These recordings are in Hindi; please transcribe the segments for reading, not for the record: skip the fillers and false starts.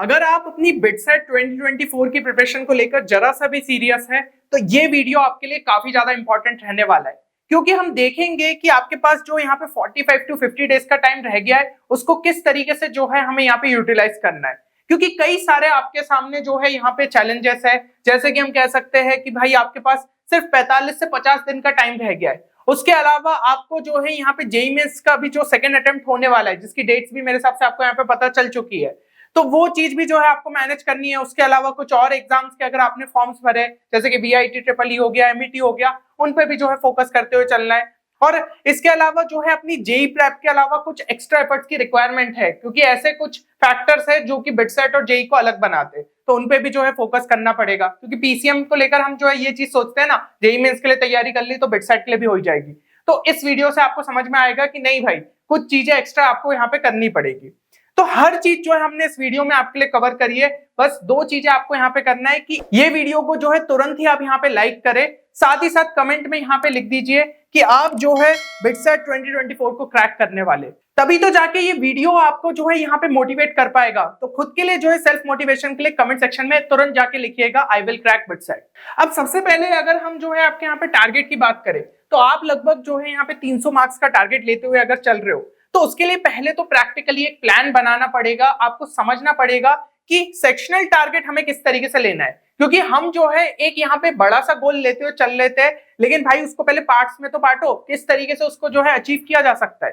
अगर आप अपनी बिटसेट 2024 की प्रिपरेशन को लेकर जरा सा भी सीरियस है तो ये वीडियो आपके लिए काफी ज्यादा इंपॉर्टेंट रहने वाला है, क्योंकि हम देखेंगे कि आपके पास जो यहाँ पे 45 टू 50 डेज का टाइम रह गया है उसको किस तरीके से जो है हमें यहाँ पे यूटिलाइज करना है। क्योंकि कई सारे आपके सामने जो है यहाँ पे चैलेंजेस है, जैसे कि हम कह सकते हैं कि भाई आपके पास सिर्फ 45 से 50 दिन का टाइम रह गया है। उसके अलावा आपको जो है यहाँ पे जेईई मेंस का भी जो सेकंड अटेम्प्ट होने वाला है, जिसकी डेट्स भी मेरे हिसाब से आपको यहाँ पे पता चल चुकी है, तो वो चीज भी जो है आपको मैनेज करनी है। उसके अलावा कुछ और एग्जाम्स के अगर आपने फॉर्म्स भरे, जैसे कि बीआईटी ट्रिपल ई हो गया, एमईटी हो गया, उन पे भी जो है फोकस करते हुए चलना है। और इसके अलावा जो है अपनी जेईई प्रेप के अलावा कुछ एक्स्ट्रा एफर्ट्स की रिक्वायरमेंट है, क्योंकि ऐसे कुछ फैक्टर्स है जो कि बिटसेट और जेईई को अलग बनाते हैं, तो उन पे भी जो है फोकस करना पड़ेगा। क्योंकि पीसीएम को लेकर हम जो है ये चीज सोचते हैं ना, जेईई मेंस के लिए तैयारी कर ली तो बिटसेट के लिए भी हो जाएगी। तो इस वीडियो से आपको समझ में आएगा कि नहीं भाई, कुछ चीजें एक्स्ट्रा आपको यहाँ पे करनी पड़ेगी। तो हर चीज जो है हमने इस वीडियो में आपके लिए कवर करी है। बस दो चीजें आपको यहाँ पे करना है कि ये वीडियो को जो है तुरंत ही आप यहाँ पे लाइक करें, साथ ही साथ कमेंट में यहाँ पे लिख दीजिए कि आप जो है बिटसेट 2024 को क्रैक करने वाले, तभी तो जाके ये वीडियो आपको जो है यहाँ पे मोटिवेट कर पाएगा। तो खुद के लिए जो है सेल्फ मोटिवेशन के लिए कमेंट सेक्शन में तुरंत जाके लिखिएगा आई विल क्रैक बिटसेट। अब सबसे पहले अगर हम जो है आपके यहाँ पे टारगेट की बात करें, तो आप लगभग जो है यहाँ पे 300 मार्क्स का टारगेट लेते हुए अगर चल रहे हो, तो उसके लिए पहले तो प्रैक्टिकली एक प्लान बनाना पड़ेगा। आपको समझना पड़ेगा कि सेक्शनल टारगेट हमें किस तरीके से लेना है, क्योंकि हम जो है एक यहाँ पे बड़ा सा गोल लेते हुए चल लेते हैं, लेकिन भाई उसको पहले पार्ट्स में तो बांटो, किस तरीके से उसको जो है अचीव किया जा सकता है।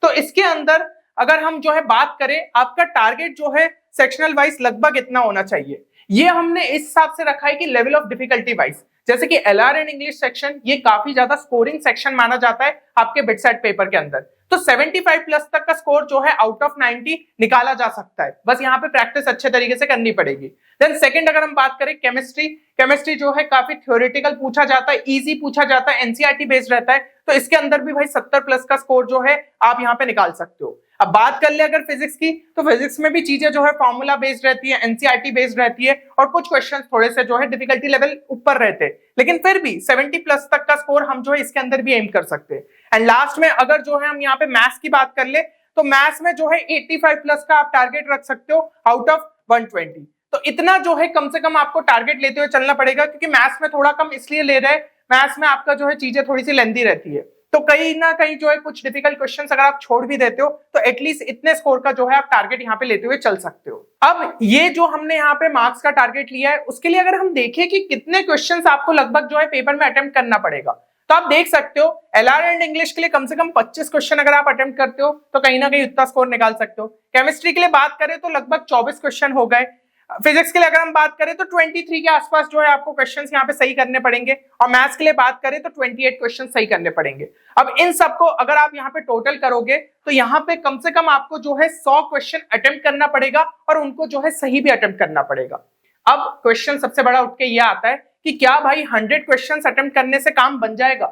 तो इसके अंदर अगर हम जो है बात करें, आपका टारगेट जो है सेक्शनल वाइज लगभग इतना होना चाहिए। ये हमने इस हिसाब से रखा है कि लेवल ऑफ डिफिकल्टी वाइज, जैसे कि एलआर एंड इंग्लिश सेक्शन ये काफी ज्यादा स्कोरिंग सेक्शन माना जाता है आपके बिटसेट पेपर के अंदर, तो 75 प्लस तक का स्कोर जो है आउट ऑफ 90 निकाला जा सकता है। बस यहाँ पे प्रैक्टिस अच्छे तरीके से करनी पड़ेगी। देन सेकंड अगर हम बात करें केमिस्ट्री जो है काफी थ्योरेटिकल पूछा जाता है, इजी पूछा जाता है, एनसीईआरटी बेस्ड रहता है, तो इसके अंदर भी भाई 70 प्लस का स्कोर जो है आप यहाँ पे निकाल सकते हो। अब बात कर ले अगर फिजिक्स की, तो फिजिक्स में भी चीजें जो है फॉर्मूला बेस्ड रहती है, एनसीईआरटी बेस्ड रहती है, और कुछ क्वेश्चंस थोड़े से जो है डिफिकल्टी लेवल ऊपर रहते हैं, लेकिन फिर भी 70 प्लस तक का स्कोर हम जो है इसके अंदर भी एम कर सकते हैं। एंड लास्ट में अगर जो है हम यहाँ पे मैथ्स की बात कर ले, तो मैथ्स में जो है 85 प्लस का आप टारगेट रख सकते हो आउट ऑफ 120। तो इतना जो है कम से कम आपको टारगेट लेते हुए चलना पड़ेगा, क्योंकि मैथ्स में थोड़ा कम इसलिए ले रहे हैं, मैथ्स में आपका जो है चीजें थोड़ी सी लेंदी रहती है, तो कहीं ना कहीं जो है कुछ डिफिकल्ट क्वेश्चंस अगर आप छोड़ भी देते हो तो एटलीस्ट इतने स्कोर का जो है आप टारगेट यहाँ पे लेते हुए चल सकते हो। अब ये जो हमने यहाँ पे मार्क्स का टारगेट लिया है, उसके लिए अगर हम देखें कि कितने क्वेश्चंस आपको लगभग जो है पेपर में अटेम्प्ट करना पड़ेगा, तो आप देख सकते हो एलआर एंड इंग्लिश के लिए कम से कम 25 क्वेश्चन अगर आप अटेम्प्ट करते हो तो कहीं ना कहीं उतना स्कोर निकाल सकते हो। केमिस्ट्री के लिए बात करें तो लगभग 24 क्वेश्चन हो गए। फिजिक्स के लिए अगर हम बात करें तो 23 के आसपास जो है आपको क्वेश्चंस यहाँ पे सही करने पड़ेंगे, और मैथ्स के लिए बात करें तो 28 क्वेश्चन सही करने पड़ेंगे। अब इन सबको अगर आप यहाँ पे टोटल करोगे तो यहाँ पे कम से कम आपको जो है 100 क्वेश्चन अटेम्प्ट करना पड़ेगा, और उनको जो है सही भी अटेम्प्ट करना पड़ेगा। अब क्वेश्चन सबसे बड़ा उठ के ये आता है कि क्या भाई 100 क्वेश्चन अटेम्प्ट करने से काम बन जाएगा?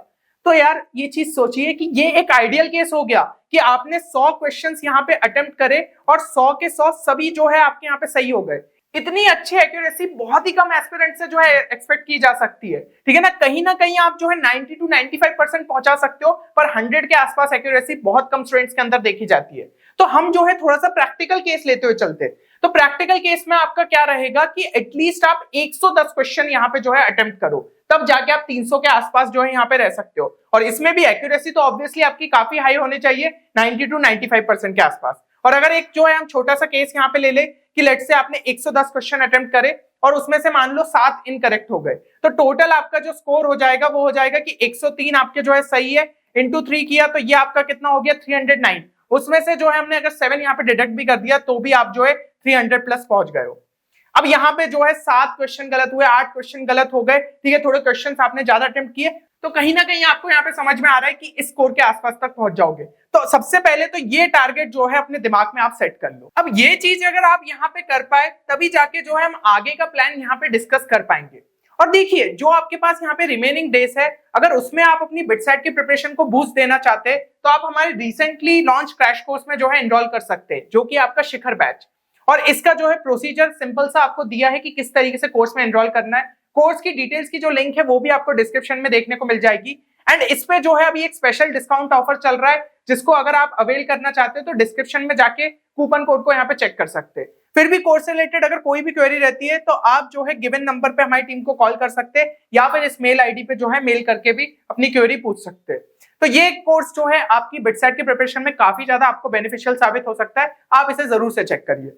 तो यार ये चीज सोचिए कि ये एक आइडियल केस हो गया कि आपने 100 क्वेश्चंस यहाँ पे अटेम्प्ट करे और 100 के 100 सभी जो है आपके यहाँ पे सही हो गए। इतनी अच्छी एक्यूरेसी बहुत ही कम एस्पिरेंट से जो है एक्सपेक्ट की जा सकती है, ठीक है ना। कहीं आप जो है 90 to 95% पहुंचा सकते हो, पर 100 के आसपास एक्यूरेसी बहुत कम स्टूडेंट्स के अंदर देखी जाती है। तो हम जो है थोड़ा सा प्रैक्टिकल केस लेते हुए चलते हैं। तो प्रैक्टिकल केस में आपका क्या रहेगा कि एटलीस्ट आप 110 क्वेश्चन यहाँ पे जो है अटेम्प्ट करो, तब जाके आप 300 के आसपास जो है यहाँ पे रह सकते हो। और इसमें भी एक्यूरेसी तो ऑब्वियसली आपकी काफी हाई होनी चाहिए, 90 to 95% के आसपास। और अगर एक जो है हम छोटा सा केस यहाँ पे ले ले कि लेट से आपने 110 क्वेश्चन अटेम्प्ट करे और उसमें से मान लो 7 इनकरेक्ट हो गए, तो टोटल आपका जो स्कोर हो जाएगा वो हो जाएगा कि 103 आपके जो है सही है, इंटू 3 किया तो ये आपका कितना हो गया 309। उसमें से जो है हमने अगर 7 यहाँ पे डिडक्ट भी कर दिया तो भी आप जो है 300 प्लस पहुंच गए हो। अब यहाँ पे जो है 7 क्वेश्चन गलत हुए, 8 क्वेश्चन गलत हो गए, ठीक है, थोड़े क्वेश्चन आपने ज्यादा अटेम्प्ट किए, तो कहीं ना कहीं आपको यहाँ पे समझ में आ रहा है कि इस स्कोर के आसपास तक पहुंच जाओगे। तो सबसे पहले तो ये टारगेट जो है अपने दिमाग में आप सेट कर लो। अब ये चीज अगर आप यहाँ पे कर पाए तभी जाके जो है हम आगे का प्लान यहाँ पे डिस्कस कर पाएंगे। और देखिए जो आपके पास यहाँ पे रिमेनिंग डेज है, अगर उसमें आप अपनी बिटसेट की प्रिपरेशन को बूस्ट देना चाहते हैं तो आप हमारे रिसेंटली लॉन्च क्रैश कोर्स में जो है एनरोल कर सकते हैं, जो कि आपका शिखर बैच। और इसका जो है प्रोसीजर सिंपल सा आपको दिया है कि किस तरीके से कोर्स में एनरोल करना है। कोर्स की डिटेल्स की जो लिंक है वो भी आपको डिस्क्रिप्शन में देखने को मिल जाएगी। एंड इस पे जो है अभी एक स्पेशल डिस्काउंट ऑफर चल रहा है, जिसको अगर आप अवेल करना चाहते हो तो डिस्क्रिप्शन में जाके कूपन कोड को यहाँ पे चेक कर सकते हैं। फिर भी कोर्स से रिलेटेड अगर कोई भी क्वेरी रहती है तो आप जो है गिवन नंबर पे हमारी टीम को कॉल कर सकते हैं या फिर इस मेल आईडी पे जो है मेल करके भी अपनी क्वेरी पूछ सकते हैं। तो ये कोर्स जो है आपकी बिटसेट की प्रिपरेशन में काफी ज्यादा आपको बेनिफिशियल साबित हो सकता है, आप इसे जरूर से चेक करिए।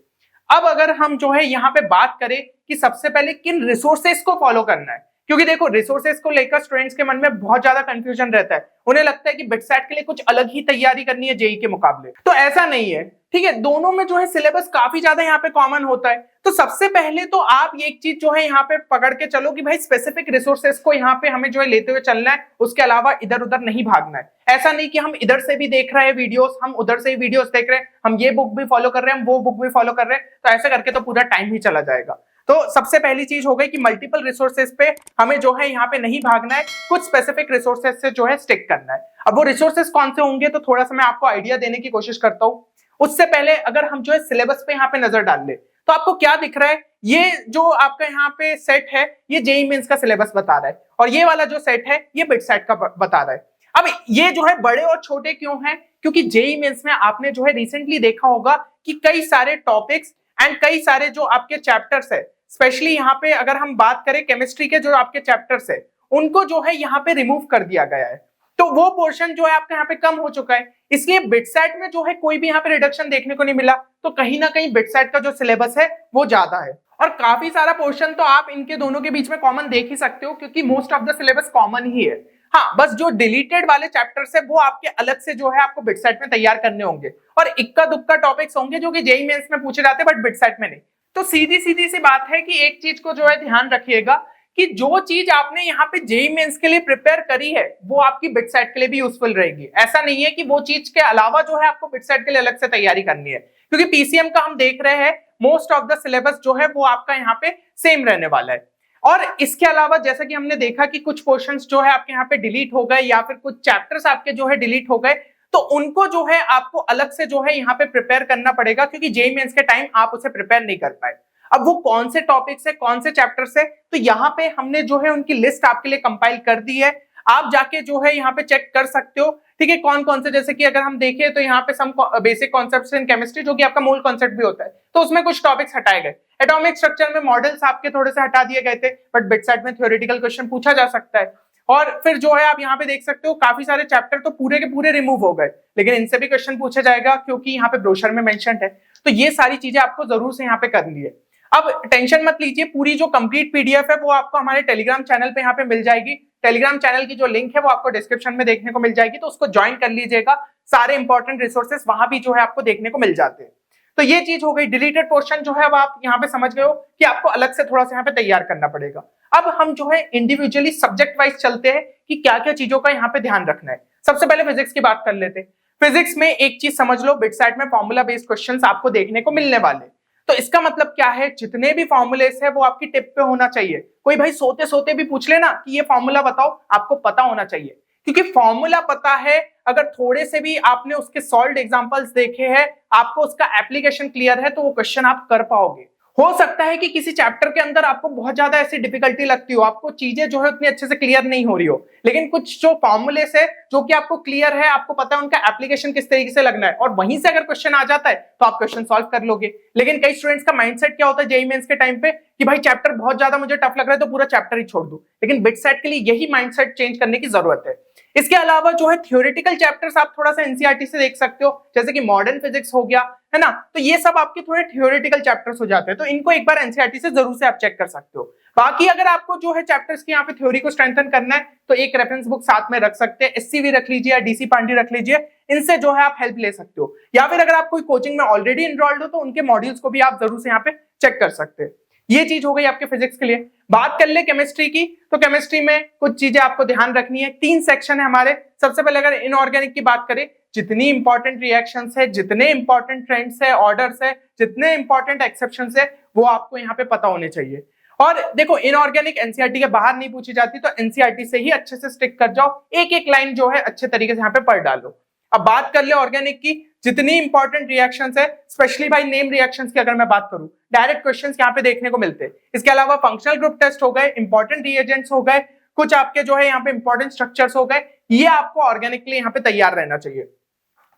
अब अगर हम जो है यहाँ पे बात करें कि सबसे पहले किन रिसोर्सेस को फॉलो करना है, क्योंकि देखो रिसोर्सेस को लेकर स्टूडेंट्स के मन में बहुत ज्यादा कंफ्यूजन रहता है, उन्हें लगता है कि बिटसेट के लिए कुछ अलग ही तैयारी करनी है जेई के मुकाबले, तो ऐसा नहीं है। ठीक है, दोनों में जो है सिलेबस काफी ज्यादा यहाँ पे कॉमन होता है। तो सबसे पहले तो आप ये एक चीज जो है यहाँ पे पकड़ के चलो कि भाई स्पेसिफिक रिसोर्सेस को यहाँ पे हमें जो है लेते हुए चलना है, उसके अलावा इधर उधर नहीं भागना है। ऐसा नहीं कि हम इधर से भी देख रहे हैं वीडियोस, हम उधर से भी वीडियोस देख रहे हैं, हम ये बुक भी फॉलो कर रहे हैं, हम वो बुक भी फॉलो कर रहे हैं, तो ऐसा करके तो पूरा टाइम ही चला जाएगा। तो सबसे पहली चीज हो गई कि मल्टीपल रिसोर्सेस पे हमें जो है यहाँ पे नहीं भागना है, कुछ स्पेसिफिक रिसोर्सेस से जो है स्टिक करना है। अब वो रिसोर्सेस कौन से होंगे तो थोड़ा सा मैं आपको आइडिया देने की कोशिश करता हूँ। उससे पहले अगर हम जो है सिलेबस पे यहाँ पे नजर डाल ले तो आपको क्या दिख रहा है, ये जो आपका यहाँ पे सेट है ये जेईई मेंस का सिलेबस बता रहा है और ये वाला जो सेट है ये बिटसेट का बता रहा है। अब ये जो है बड़े और छोटे क्यों हैं, क्योंकि जेईई मेंस में आपने जो है रिसेंटली देखा होगा कि कई सारे टॉपिक्स एंड कई सारे जो आपके चैप्टर्स है, स्पेशली यहाँ पे अगर हम बात करें केमिस्ट्री के जो आपके चैप्टर्स है उनको जो है यहाँ पे रिमूव कर दिया गया है, तो वो पोर्शन जो है आपका यहाँ पे कम हो चुका है, इसलिए बिटसेट में जो है कोई भी यहाँ पे रिडक्शन देखने को नहीं मिला। तो कहीं ना कहीं बिटसेट का जो सिलेबस है वो ज्यादा है और काफी सारा पोर्शन तो आप इनके दोनों के बीच में कॉमन देख ही सकते हो क्योंकि most of the syllabus common ही है। हाँ, बस जो डिलीटेड वाले चैप्टर्स है वो आपके अलग से जो है आपको बिटसेट में तैयार करने होंगे और इक्का दुक्का टॉपिक्स होंगे जो कि जेईई मेंस में पूछे जाते हैं बट बिटसेट में नहीं। तो सीधी सीधी सी बात है कि एक चीज को जो है ध्यान रखिएगा कि जो चीज आपने यहाँ पे जेईई मेंस के लिए प्रिपेयर करी है वो आपकी बिटसेट के लिए भी यूजफुल रहेगी। ऐसा नहीं है कि वो चीज के अलावा जो है आपको बिटसेट के लिए अलग से तैयारी करनी है, क्योंकि पीसीएम का हम देख रहे हैं मोस्ट ऑफ द सिलेबस जो है वो आपका यहाँ पे सेम रहने वाला है। और इसके अलावा जैसा कि हमने देखा कि कुछ पोर्शंस जो है आपके यहाँ पे डिलीट हो गए या फिर कुछ चैप्टर्स आपके जो है डिलीट हो गए, तो उनको जो है आपको अलग से जो है यहाँ पे प्रिपेयर करना पड़ेगा क्योंकि जेईई मेंस के टाइम आप उसे प्रिपेयर नहीं कर पाए। अब वो कौन से टॉपिक्स है, कौन से चैप्टर्स है, तो यहाँ पे हमने जो है उनकी लिस्ट आपके लिए कंपाइल कर दी है, आप जाके जो है यहाँ पे चेक कर सकते हो। ठीक है, कौन कौन से, जैसे कि अगर हम देखें तो यहाँ पे some basic concepts in chemistry जो कि आपका मूल कॉन्सेप्ट भी होता है, तो उसमें कुछ टॉपिक्स हटाए गए। एटॉमिक स्ट्रक्चर में मॉडल्स आपके थोड़े से हटा दिए गए थे बट बिटसेट में थ्योरेटिकल क्वेश्चन पूछा जा सकता है। और फिर जो है आप यहाँ पे देख सकते हो काफी सारे चैप्टर तो पूरे के पूरे रिमूव हो गए, लेकिन इनसे भी क्वेश्चन पूछा जाएगा क्योंकि यहाँ पे ब्रोशर में मेंशन है। तो ये सारी चीजें आपको जरूर से यहाँ पे करनी है। अब टेंशन मत लीजिए, पूरी जो कंप्लीट पीडीएफ है वो आपको हमारे टेलीग्राम चैनल पे यहाँ पे मिल जाएगी। टेलीग्राम चैनल की जो लिंक है वो आपको डिस्क्रिप्शन में देखने को मिल जाएगी, तो उसको ज्वाइन कर लीजिएगा। सारे इंपॉर्टेंट रिसोर्सेस वहां भी जो है आपको देखने को मिल जाते हैं। तो ये चीज हो गई, डिलीटेड पोर्शन जो है वो आप यहाँ पे समझ गए हो कि आपको अलग से थोड़ा सा यहाँ पे तैयार करना पड़ेगा। अब हम जो है इंडिविजुअली सब्जेक्ट वाइज चलते हैं कि क्या क्या चीजों का यहाँ पे ध्यान रखना है। सबसे पहले फिजिक्स की बात कर लेते हैं। फिजिक्स में एक चीज समझ लो, बिटसेट में फॉर्मूला बेस्ड क्वेश्चंस आपको देखने को मिलने वाले। तो इसका मतलब क्या है, जितने भी फॉर्मूलेस है वो आपकी टिप पे होना चाहिए। कोई भाई सोते सोते भी पूछ लेना कि ये फॉर्मूला बताओ, आपको पता होना चाहिए, क्योंकि फॉर्मूला पता है, अगर थोड़े से भी आपने उसके सॉल्व्ड एग्जांपल्स देखे हैं, आपको उसका एप्लीकेशन क्लियर है, तो वो क्वेश्चन आप कर पाओगे। हो सकता है कि किसी चैप्टर के अंदर आपको बहुत ज्यादा ऐसी डिफिकल्टी लगती हो, आपको चीजें जो है उतनी अच्छे से क्लियर नहीं हो रही हो, लेकिन कुछ जो फॉर्मूले है जो कि आपको क्लियर है, आपको पता है उनका एप्लीकेशन किस तरीके से लगना है, और वहीं से अगर क्वेश्चन आ जाता है तो आप क्वेश्चन सॉल्व कर लोगे। लेकिन कई स्टूडेंट्स का माइंडसेट क्या होता है जेईई मेंस के टाइम पे कि भाई चैप्टर बहुत ज्यादा मुझे टफ लग रहा है तो पूरा चैप्टर ही छोड़ दूं, लेकिन बिटसेट के लिए यही माइंडसेट चेंज करने की जरूरत है। इसके अलावा जो है थ्योरेटिकल चैप्टर्स आप थोड़ा सा एनसीईआरटी से देख सकते हो, जैसे कि मॉडर्न फिजिक्स हो गया, है ना, तो ये सब आपके थोड़े थ्योरेटिकल चैप्टर्स हो जाते हैं, तो इनको एक बार एनसीईआरटी से जरूर से आप चेक कर सकते हो। बाकी अगर आपको जो है चैप्टर्स की यहाँ पे थ्योरी को स्ट्रेंथन करना है तो एक रेफरेंस बुक साथ में रख सकते हैं, एससीवी रख लीजिए या डीसी पांडे रख लीजिए, इनसे जो है आप हेल्प ले सकते हो। या फिर अगर आप कोई कोचिंग में ऑलरेडी इनरोल्ड हो तो उनके मॉड्यूल्स को भी आप जरूर से यहाँ पे चेक कर सकते हैं। ये चीज हो गई आपके फिजिक्स के लिए। बात कर ले केमिस्ट्री की, तो केमिस्ट्री में कुछ चीजें आपको ध्यान रखनी है। 3 सेक्शन है हमारे। सबसे पहले अगर इनऑर्गेनिक की बात करें, जितनी इंपॉर्टेंट रिएक्शंस है, जितने इंपॉर्टेंट ट्रेंड्स है, ऑर्डर्स है, जितने इंपॉर्टेंट एक्सेप्शंस है, वो आपको यहाँ पे पता होने चाहिए। और देखो इनऑर्गेनिक एनसीईआरटी के बाहर नहीं पूछी जाती, तो एनसीईआरटी से ही अच्छे से स्टिक कर जाओ, एक एक लाइन जो है अच्छे तरीके से यहाँ पे पढ़ डालो। अब बात कर ले ऑर्गेनिक की, जितनी इंपॉर्टेंट रिएक्शंस है, स्पेशली भाई नेम रिएक्शंस की अगर मैं बात करूं, डायरेक्ट क्वेश्चंस यहाँ पे देखने को मिलते हैं। इसके अलावा फंक्शनल ग्रुप टेस्ट हो गए, इंपॉर्टेंट रिएजेंट्स हो गए, कुछ आपके जो है यहाँ पे इंपॉर्टेंट स्ट्रक्चर्स हो गए, ये आपको ऑर्गेनिकली यहाँ पे तैयार रहना चाहिए।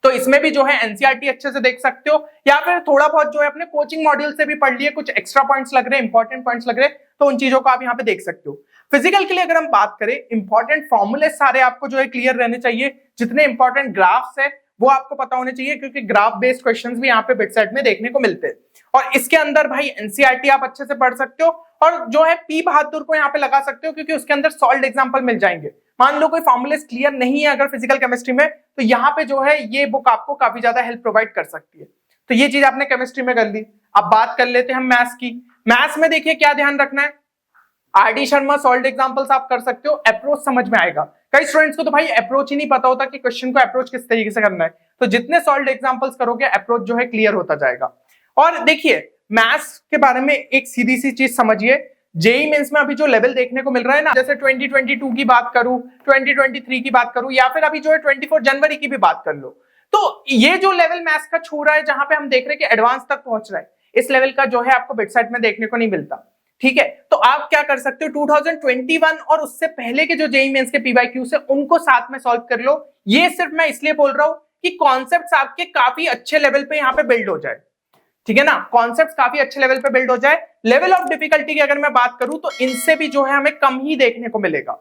तो इसमें भी जो है एनसीईआरटी अच्छे से देख सकते हो, या फिर थोड़ा बहुत जो है अपने कोचिंग मॉड्यूल से भी पढ़ लिए, कुछ एक्स्ट्रा पॉइंट्स लग रहे, इंपॉर्टेंट पॉइंट्स लग रहे, तो उन चीजों को आप यहाँ पे देख सकते हो। फिजिकल के लिए अगर हम बात करें, इंपॉर्टेंट फॉर्मूले सारे आपको जो है क्लियर रहने चाहिए, जितने इंपॉर्टेंट ग्राफ्स है वो आपको पता होने चाहिए, क्योंकि ग्राफ बेस्ड क्वेश्चंस भी यहाँ पे बिटसेट में देखने को मिलते हैं। और इसके अंदर भाई एनसीईआरटी आप अच्छे से पढ़ सकते हो, और जो है पी बहादुर को यहाँ पे लगा सकते हो, क्योंकि उसके अंदर सॉल्ड एग्जांपल मिल जाएंगे। मान लो कोई फॉर्मूले क्लियर नहीं है अगर फिजिकल केमिस्ट्री में, तो यहाँ पे जो है ये बुक आपको काफी ज्यादा हेल्प प्रोवाइड कर सकती है। तो ये चीज आपने केमिस्ट्री में कर ली। अब बात कर लेते हैं हम मैथ्स की। मैथ्स में देखिए क्या ध्यान रखना है, आरडी शर्मा सॉल्ड एग्जांपल्स आप कर सकते हो, अप्रोच समझ में आएगा। कई स्टूडेंट्स को तो भाई अप्रोच ही नहीं पता होता कि क्वेश्चन को अप्रोच किस तरीके से करना है, तो जितने सॉल्ड एग्जांपल्स करोगे अप्रोच जो है क्लियर होता जाएगा। और देखिए मैथ्स के बारे में एक सीधी सी चीज समझिए, जेई मेंस में अभी जो लेवल देखने को मिल रहा है ना, जैसे 2022 की बात करूं, 2023 की बात करूं, या फिर अभी जो है 24 जनवरी की भी बात कर लो, तो ये जो लेवल मैथ्स का छू रहा है, जहां पे हम देख रहे हैं कि एडवांस तक पहुंच रहा है, इस लेवल का जो है आपको वेबसाइट में देखने को नहीं मिलता। ठीक है, तो आप क्या कर सकते हो, 2021 और उससे पहले के जो जेई मेंस के पीवाईक्यूज है उनको साथ में सॉल्व कर लो। ये सिर्फ मैं इसलिए बोल रहा हूं कि कॉन्सेप्ट्स आपके काफी अच्छे लेवल पे यहाँ पे बिल्ड हो जाए। ठीक है ना, कॉन्सेप्ट्स काफी अच्छे लेवल पे बिल्ड हो जाए। लेवल ऑफ डिफिकल्टी की अगर मैं बात करूं तो इनसे भी जो है हमें कम ही देखने को मिलेगा।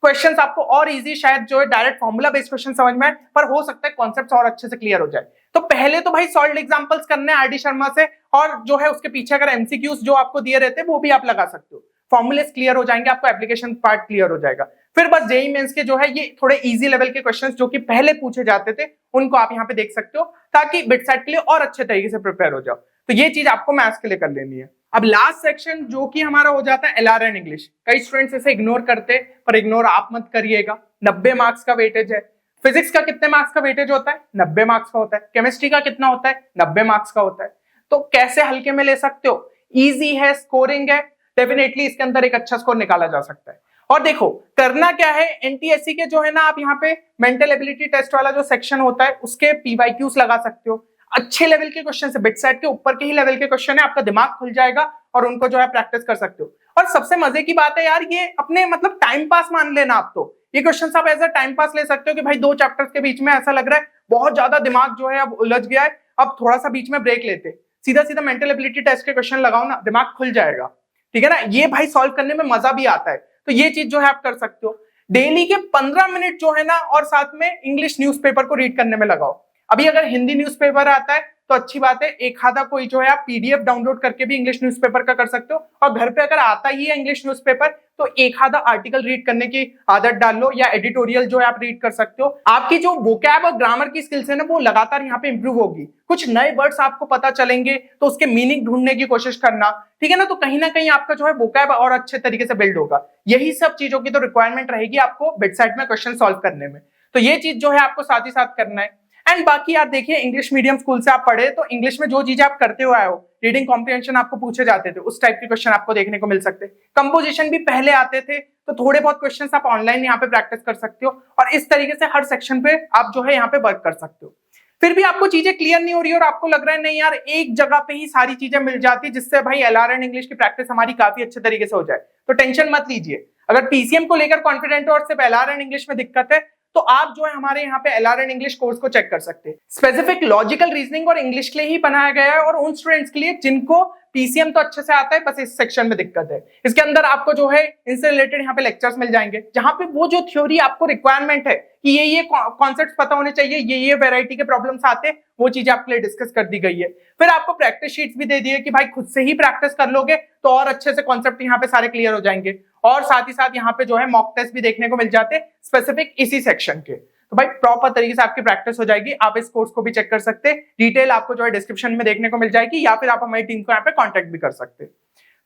क्वेश्चंस आपको और इजी शायद जो है डायरेक्ट फॉर्मूला बेस्ड क्वेश्चन समझ में आए, पर हो सकता है कॉन्सेप्ट्स और अच्छे से क्लियर हो जाए। तो पहले तो भाई सॉल्व एग्जांपल्स करने आरडी शर्मा से, और जो है उसके पीछे अगर एमसीक्यूज जो आपको दिए रहते हैं वो भी आप लगा सकते हो। फॉर्मूलेस क्लियर हो जाएंगे, आपको एप्लीकेशन पार्ट क्लियर हो जाएगा। फिर बस जेई मेंस के जो है ये थोड़े इजी लेवल के क्वेश्चंस जो कि पहले पूछे जाते थे उनको आप यहाँ पे देख सकते हो, ताकि बिटसेट के लिए और अच्छे तरीके से प्रिपेयर हो जाओ। तो ये चीज आपको मैथ्स के लिए कर लेनी है। अब लास्ट सेक्शन जो कि हमारा हो जाता है एलआरएन इंग्लिश। कई स्टूडेंट्स इसे इग्नोर करते, पर इग्नोर आप मत करिएगा। 90 मार्क्स का वेटेज है। फिजिक्स का कितने मार्क्स का वेटेज होता है? 90 मार्क्स का होता है। केमिस्ट्री का कितना होता है? 90 मार्क्स का होता है। तो कैसे हल्के में ले सकते हो? इजी है, स्कोरिंग है, डेफिनेटली इसके अंदर एक अच्छा स्कोर निकाला जा सकता है। और देखो करना क्या है, एनटीएससी के जो है ना, आप यहाँ पे मेंटल एबिलिटी टेस्ट वाला जो सेक्शन होता है उसके पीवाईक्यूज लगा सकते हो। अच्छे लेवल के क्वेश्चन है, बिटसेट के ऊपर के ही लेवल के क्वेश्चन है, आपका दिमाग खुल जाएगा और उनको जो है प्रैक्टिस कर सकते हो। और सबसे मजे की बात है यार, ये अपने मतलब टाइम पास मान लेना आप, तो ये क्वेश्चन आप एज अ टाइम पास ले सकते हो कि भाई 2 चैप्टर्स के बीच में ऐसा लग रहा है बहुत ज्यादा दिमाग जो है अब उलझ गया है, अब थोड़ा सा बीच में ब्रेक लेते, सीधा सीधा मेंटल एबिलिटी टेस्ट के क्वेश्चन लगाओ ना, दिमाग खुल जाएगा। ठीक है ना, ये भाई सॉल्व करने में मजा भी आता है। तो ये चीज जो है आप कर सकते हो। डेली के 15 मिनट जो है ना, और साथ में इंग्लिश न्यूज़पेपर को रीड करने में लगाओ। अभी अगर हिंदी न्यूज़पेपर आता है तो अच्छी बात है, एक आधा कोई जो है आप पीडीएफ डाउनलोड करके भी इंग्लिश न्यूज़पेपर का कर सकते हो। और घर पे अगर आता ही है इंग्लिश न्यूज़पेपर तो एक आधा आर्टिकल रीड करने की आदत डाल लो, या एडिटोरियल जो है आप रीड कर सकते हो। आपकी जो वोकैब और ग्रामर की स्किल्स है ना, वो लगातार यहाँ पे इंप्रूव होगी। कुछ नए वर्ड्स आपको पता चलेंगे तो उसके मीनिंग ढूंढने की कोशिश करना। ठीक है ना, तो कहीं ना कहीं आपका जो है वोकैब और अच्छे तरीके से बिल्ड होगा। यही सब चीजों की तो रिक्वायरमेंट रहेगी आपको बिटसेट में क्वेश्चन सॉल्व करने में। तो ये चीज जो है आपको साथ ही साथ करना है। एंड बाकी यार देखिए, इंग्लिश मीडियम स्कूल से आप पढ़े तो इंग्लिश में जो चीजें आप करते हुए आए हो, रीडिंग कॉम्प्रिहेंशन आपको पूछे जाते थे, उस टाइप के क्वेश्चन आपको देखने को मिल सकते। कंपोजिशन भी पहले आते थे, तो थोड़े बहुत क्वेश्चंस आप ऑनलाइन यहाँ पे प्रैक्टिस कर सकते हो, और इस तरीके से हर सेक्शन पे आप जो है यहाँ पे वर्क कर सकते हो। फिर भी आपको चीजें क्लियर नहीं हो रही और आपको लग रहा है नहीं यार एक जगह पे ही सारी चीजें मिल जाती, जिससे भाई एलआरएन इंग्लिश की प्रैक्टिस हमारी काफी अच्छे तरीके से हो जाए, तो टेंशन मत लीजिए। अगर पीसीएम को लेकर कॉन्फिडेंट हो और सिर्फ एलआरएन इंग्लिश में दिक्कत है, तो आप जो है हमारे यहाँ पे एलआरएन इंग्लिश कोर्स को चेक कर सकते हैं। स्पेसिफिक लॉजिकल रीजनिंग और इंग्लिश के लिए ही बनाया गया है, और उन स्टूडेंट्स के लिए जिनको पीसीएम तो अच्छे से आता है, बस इस सेक्शन में दिक्कत है। इसके अंदर आपको जो है इनसे रिलेटेड यहाँ पे लेक्चर्स मिल जाएंगे, जहां पे वो जो थ्योरी आपको रिक्वायरमेंट है कि ये कॉन्सेप्ट्स पता होने चाहिए, ये वैरायटी के प्रॉब्लम्स आते हैं, वो चीजें आपके लिए डिस्कस कर दी गई है। फिर आपको प्रैक्टिस शीट्स भी दे दी है कि भाई खुद से ही प्रैक्टिस कर लोगे तो और अच्छे से कॉन्सेप्ट यहाँ पे सारे क्लियर हो जाएंगे। और साथ ही साथ यहाँ पे जो है मॉक टेस्ट भी देखने को मिल जाते हैं स्पेसिफिक इसी सेक्शन के। तो भाई प्रॉपर तरीके से आपकी प्रैक्टिस हो जाएगी। आप इस कोर्स को भी चेक कर सकते हैं, डिटेल आपको जो है डिस्क्रिप्शन में देखने को मिल जाएगी, या फिर आप हमारी टीम को यहाँ पे कांटेक्ट भी कर सकते हैं।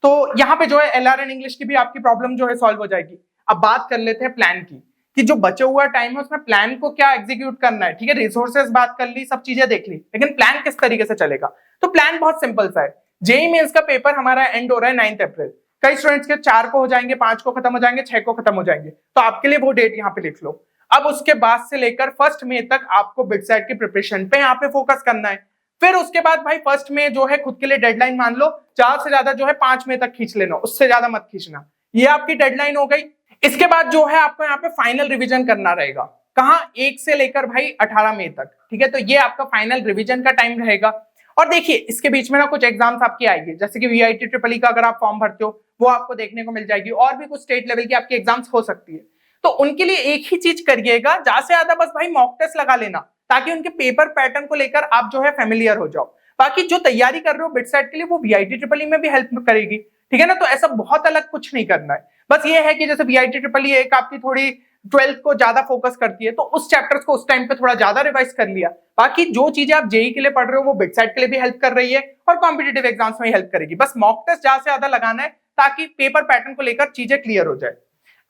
तो यहाँ पे जो है एलआरएन इंग्लिश की भी आपकी प्रॉब्लम जो है सॉल्व हो जाएगी। अब बात कर लेते हैं प्लान की, कि जो बचे हुआ टाइम है उसमें प्लान को क्या एग्जीक्यूट करना है। ठीक है, रिसोर्सेज बात कर ली, सब चीजें देख ली, लेकिन प्लान किस तरीके से चलेगा। तो प्लान बहुत सिंपल सा है। जेईई मेंस का पेपर हमारा एंड हो रहा है 9 अप्रैल। कई स्टूडेंट्स के 4 को हो जाएंगे, 5 को खत्म हो जाएंगे, 6 को खत्म हो जाएंगे, तो आपके लिए वो डेट यहाँ पे लिख लो। अब उसके बाद से लेकर 1 मई तक आपको बिटसेट की प्रिपरेशन पे यहाँ पे फोकस करना है। फिर उसके बाद भाई 1 मई जो है खुद के लिए डेडलाइन मान लो, ज्यादा से ज्यादा जो है 5 मई तक खींच लेना, उससे ज्यादा मत खींचना। ये आपकी डेडलाइन हो गई। इसके बाद जो है आपको यहाँ पे फाइनल रिवीजन करना रहेगा। कहाँ 1 से लेकर भाई 18 मई तक, ठीक है। तो ये आपका फाइनल रिवीजन का टाइम रहेगा। और देखिए इसके बीच में ना कुछ एग्जाम्स आपकी आएंगे, जैसे कि वीआईटी ट्रिपल का अगर आप फॉर्म भरते हो वो आपको देखने को मिल जाएगी, और भी कुछ स्टेट लेवल की आपकी एग्जाम्स हो सकती है। तो उनके लिए एक ही चीज करिएगा, ज्यादा से ज्यादा बस भाई मॉक टेस्ट लगा लेना, ताकि उनके पेपर पैटर्न को लेकर आप जो है फेमिलियर हो जाओ। बाकी जो तैयारी कर रहे हो बिटसेट के लिए वो वीआईटी ट्रिपल में भी हेल्प करेगी, ठीक है ना। तो ऐसा बहुत अलग कुछ नहीं करना है, बस ये है कि जैसे वीआईटी ट्रिपल एक आपकी थोड़ी 12th को ज्यादा फोकस करती है, तो उस चैप्टर्स को उस टाइम पे थोड़ा ज्यादा रिवाइज कर लिया। बाकी जो चीजें आप जेई के लिए पढ़ रहे हो वो बिटसेट के लिए भी हेल्प कर रही है और कॉम्पिटेटिव एग्जाम्स में हेल्प करेगी। बस मॉक टेस्ट ज्यादा से ज्यादा लगाना है ताकि पेपर पैटर्न को लेकर चीजें क्लियर हो जाए।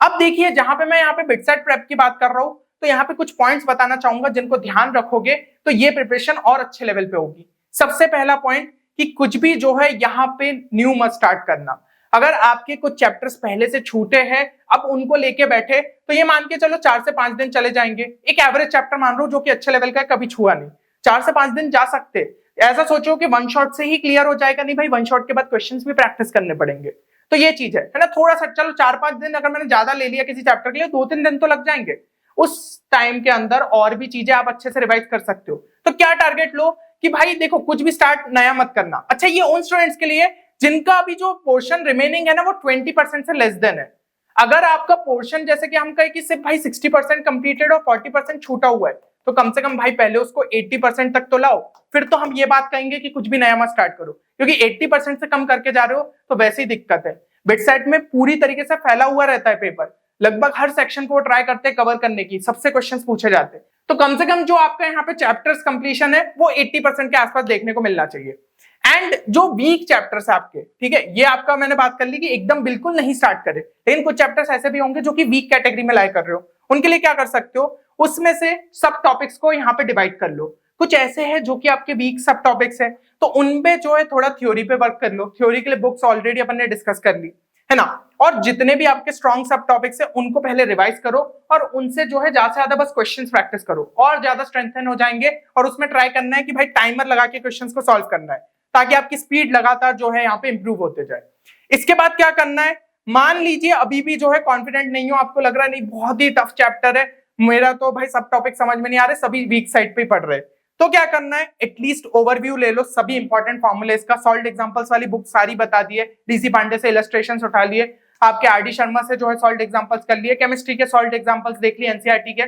अब देखिए जहां पे मैं यहाँ पे बिटसेट प्रेप की बात कर रहा हूं, तो यहाँ पे कुछ पॉइंट्स बताना चाहूंगा जिनको ध्यान रखोगे तो ये प्रिपरेशन और अच्छे लेवल पे होगी। सबसे पहला पॉइंट कि कुछ भी जो है यहाँ पे न्यू मत स्टार्ट करना। अगर आपके कुछ चैप्टर्स पहले से छूटे हैं, अब उनको लेके बैठे तो ये मान के चलो 4 से 5 दिन चले जाएंगे। एक एवरेज चैप्टर मान लो जो कि अच्छे लेवल का है, कभी छुआ नहीं, 4 से 5 दिन जा सकते। ऐसा सोचो कि वन शॉट से ही क्लियर हो जाएगा, नहीं भाई, वन शॉट के बाद क्वेश्चंस भी प्रैक्टिस करने पड़ेंगे। तो ये चीज है ना, थोड़ा सा चलो 4-5 दिन अगर मैंने ज्यादा ले लिया किसी चैप्टर के लिए, 2-3 दिन तो लग जाएंगे। उस टाइम के अंदर और भी चीजें आप अच्छे से रिवाइज कर सकते हो। तो क्या टारगेट लो कि भाई देखो कुछ भी स्टार्ट नया मत करना। अच्छा, ये उन स्टूडेंट्स के लिए जिनका अभी जो पोर्शन रिमेनिंग है ना वो 20% से लेस देन है। अगर आपका पोर्शन जैसे कि हम कहें कि सिर्फ भाई 60% कंप्लीटेड और 40% छूटा हुआ है, तो कम से कम भाई पहले उसको 80% तक तो लाओ, फिर तो हम ये बात कहेंगे कि कुछ भी नया मत स्टार्ट करो। क्योंकि 80% से कम करके जा रहे हो तो वैसे ही दिक्कत है। बिटसेट में पूरी तरीके से फैला हुआ रहता है पेपर, लगभग हर सेक्शन को ट्राई करते हैं कवर करने की, सबसे क्वेश्चंस पूछे जाते हैं। तो कम से कम जो आपका यहाँ पे चैप्टर्स कंप्लीशन है वो 80% के आसपास देखने को मिलना चाहिए। एंड जो वीक चैप्टर्स है आपके, ठीक है, ये आपका मैंने बात कर ली कि एकदम बिल्कुल नहीं स्टार्ट करे, लेकिन कुछ चैप्टर्स ऐसे भी होंगे जो कि वीक कैटेगरी में लाए कर रहे हो, उनके लिए क्या कर सकते हो, उसमें से सब टॉपिक्स को यहाँ पे डिवाइड कर लो। कुछ ऐसे हैं जो कि आपके वीक सब टॉपिक्स है, तो उनपे जो है थोड़ा थ्योरी पे वर्क कर लो। थ्योरी के लिए बुक्स ऑलरेडी अपन ने डिस्कस कर ली है ना। और जितने भी आपके स्ट्रॉन्ग सब टॉपिक्स है उनको पहले रिवाइज करो और उनसे जो है ज्यादा से ज्यादा बस क्वेश्चंस प्रैक्टिस करो, और ज्यादा स्ट्रेंथन हो जाएंगे। और उसमें ट्राई करना है कि भाई टाइमर लगा के क्वेश्चंस को सॉल्व करना है, ताकि आपकी स्पीड लगातार जो है यहाँ पे इंप्रूव होते जाए। इसके बाद क्या करना है, मान लीजिए अभी भी जो है कॉन्फिडेंट नहीं हो, आपको लग रहा है नहीं बहुत ही टफ चैप्टर है, मेरा तो भाई सब टॉपिक समझ में नहीं आ रहे, सभी वीक साइड पे पढ़ रहे, तो क्या करना है, एटलीस्ट ओवरव्यू ले लो सभी इंपॉर्टेंट फॉर्मूले का। सॉल्ट एग्जांपल्स वाली बुक सारी बता दी है, डीसी पांडे से इलस्ट्रेशंस उठा लिए, आपके आरडी शर्मा से जो है सॉल्ट एग्जांपल्स कर लिए, केमिस्ट्री के सॉल्ट एग्जांपल्स देख लिए एनसीईआरटी के।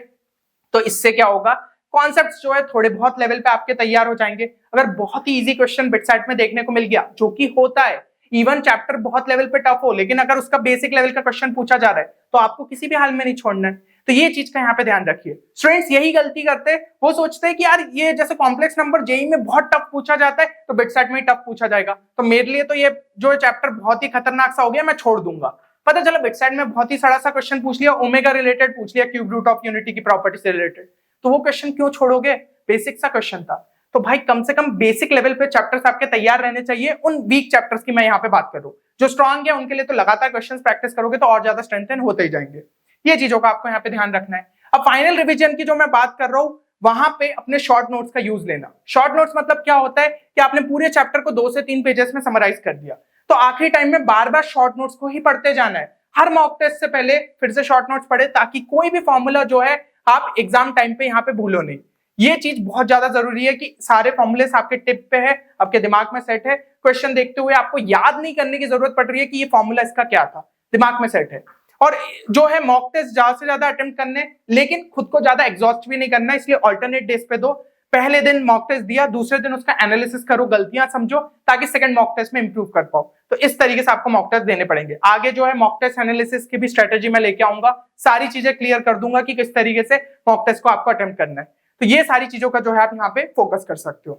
तो इससे क्या होगा, कॉन्सेप्ट्स जो है थोड़े बहुत लेवल पे आपके तैयार हो जाएंगे। अगर बहुत ही इजी क्वेश्चन बिटसेट में देखने को मिल गया, जो कि होता है, इवन चैप्टर बहुत लेवल पे टफ हो, लेकिन अगर उसका बेसिक लेवल का क्वेश्चन पूछा जा रहा है तो आपको किसी भी हाल में नहीं छोड़ना है। तो ये चीज का यहाँ पे ध्यान रखिए। स्टूडेंट्स यही गलती करते हैं, वो सोचते हैं कि यार ये जैसे कॉम्प्लेक्स नंबर जेई में बहुत टफ पूछा जाता है तो बिटसेट में ही टफ पूछा जाएगा, तो मेरे लिए तो ये जो चैप्टर बहुत ही खतरनाक सा हो गया, मैं छोड़ दूंगा। पता चला बिटसेट में बहुत ही सड़ा सा क्वेश्चन पूछ लिया, ओमेगा रिलेटेड पूछ लिया, क्यूब रूट ऑफ यूनिटी की प्रॉपर्टी से रिलेटेड, तो वो क्वेश्चन क्यों छोड़ोगे, बेसिक सा क्वेश्चन था। तो भाई कम से कम बेसिक लेवल पे चैप्टर्स आपके तैयार रहने चाहिए। उन वीक चैप्टर्स की मैं यहाँ पे बात करूं, जो स्ट्रांग है उनके लिए तो लगातार क्वेश्चंस प्रैक्टिस करोगे तो और ज्यादा स्ट्रेंथन होते ही जाएंगे। ये चीजों का आपको यहाँ पे ध्यान रखना है। अब फाइनल रिवीजन की जो मैं बात कर रहा हूँ, वहां पे अपने शॉर्ट नोट्स का यूज लेना। शॉर्ट नोट्स मतलब क्या होता है कि आपने पूरे चैप्टर को 2 से 3 पेजेस में समराइज कर दिया, तो आखिरी टाइम में बार बार शॉर्ट नोट्स को ही पढ़ते जाना है। हर मॉक टेस्ट से पहले फिर से शॉर्ट नोट्स पढ़े, ताकि कोई भी फॉर्मूला जो है आप एग्जाम टाइम पे यहाँ पे भूलो नहीं। ये चीज बहुत ज्यादा जरूरी है कि सारे फॉर्मूलेस आपके टिप पे है, आपके दिमाग में सेट है, क्वेश्चन देखते हुए आपको याद नहीं करने की जरूरत पड़ रही है कि ये फॉर्मूला इसका क्या था, दिमाग में सेट है। और जो है मॉक टेस्ट ज्यादा से ज्यादा अटेम्प्ट करने, लेकिन खुद को ज्यादा एग्जॉस्ट भी नहीं करना, इसलिए ऑल्टरनेट डेज पे दो। पहले दिन मॉक टेस्ट दिया, दूसरे दिन उसका एनालिसिस करो, गलतियां समझो, ताकि सेकंड मॉक टेस्ट में इंप्रूव कर पाओ। तो इस तरीके से आपको मॉक टेस्ट देने पड़ेंगे। आगे जो है मॉक टेस्ट एनालिसिस की भी स्ट्रेटेजी में लेके आऊंगा, सारी चीजें क्लियर कर दूंगा कि किस तरीके से मॉक टेस्ट को आपको अटेम्प्ट करना है। तो ये सारी चीजों का जो है आप यहाँ पे फोकस कर सकते हो।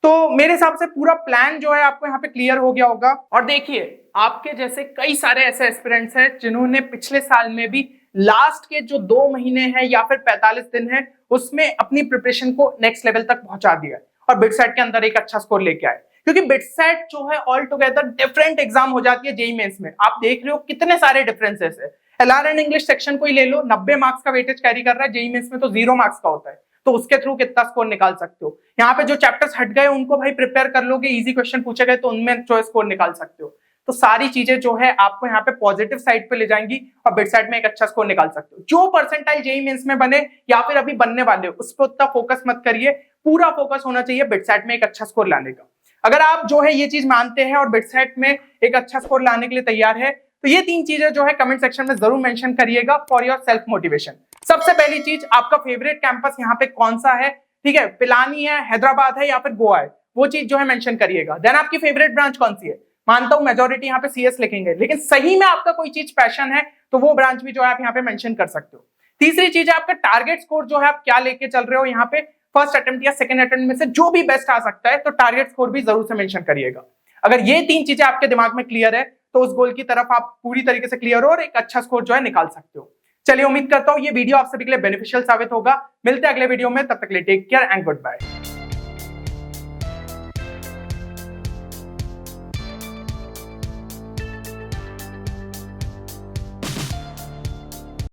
तो मेरे हिसाब से पूरा प्लान जो है आपको यहाँ पे क्लियर हो गया होगा। और देखिए आपके जैसे कई सारे ऐसे एस्पिरेंट्स हैं जिन्होंने पिछले साल में भी लास्ट के जो 2 महीने हैं या फिर 45 दिन है उसमें अपनी प्रिपरेशन को नेक्स्ट लेवल तक पहुंचा दिया और बिटसेट के अंदर एक अच्छा स्कोर लेके आए। क्योंकि बिटसेट जो है ऑल टुगेदर डिफरेंट एग्जाम हो जाती है जेईई मेंस में। आप देख रहे हो कितने सारे डिफरेंसेस है। एलआर एंड इंग्लिश सेक्शन को ही ले लो, 90 मार्क्स का वेटेज कैरी कर रहा है, जेईई मेंस में तो 0 मार्क्स का होता है। तो उसके थ्रू कितना स्कोर निकाल सकते हो। यहाँ पे जो चैप्टर्स हट गए उनको भाई प्रिपेयर कर लोगे, इजी क्वेश्चन पूछे गए तो उनमें जो स्कोर निकाल सकते हो। तो सारी चीजें जो है आपको यहाँ पे पॉजिटिव साइड पे ले जाएंगी और बिटसेट में एक अच्छा स्कोर निकाल सकते हो। जो परसेंटाइल जेईई मेंस में बने या फिर अभी बनने वाले हो उस पर उतना फोकस मत करिए, पूरा फोकस होना चाहिए बिटसेट में एक अच्छा स्कोर लाने का। अगर आप जो है ये चीज मानते हैं और बिटसेट में एक अच्छा स्कोर लाने के लिए तैयार है तो ये 3 चीजें जो है कमेंट सेक्शन में जरूर मेंशन करिएगा फॉर योर सेल्फ मोटिवेशन। सबसे पहली चीज, आपका फेवरेट कैंपस यहाँ पे कौन सा है, ठीक है, पिलानी है, हैदराबाद है या फिर गोवा है, वो चीज जो है मेंशन करिएगा। देन आपकी फेवरेट ब्रांच कौन सी है, मानता हूं मेजोरिटी यहाँ पे सीएस लिखेंगे, लेकिन सही में आपका कोई चीज पैशन है तो वो ब्रांच भी जो है आप यहाँ पे मेंशन कर सकते हो। तीसरी चीज है आपका टारगेट स्कोर जो है आप क्या लेके चल रहे हो, यहाँ पे फर्स्ट अटेम्प्ट या सेकंड अटेम्प्ट में से जो भी बेस्ट आ सकता है तो टारगेट स्कोर भी जरूर से मेंशन करिएगा। अगर ये 3 चीजें आपके दिमाग में क्लियर है तो उस गोल की तरफ आप पूरी तरीके से क्लियर हो और एक अच्छा स्कोर जो है निकाल सकते हो। चलिए, उम्मीद करता हूं ये वीडियो आप सभी के लिए बेनिफिशियल साबित होगा। मिलते हैं अगले वीडियो में, तब तक के लिए take care and good bye.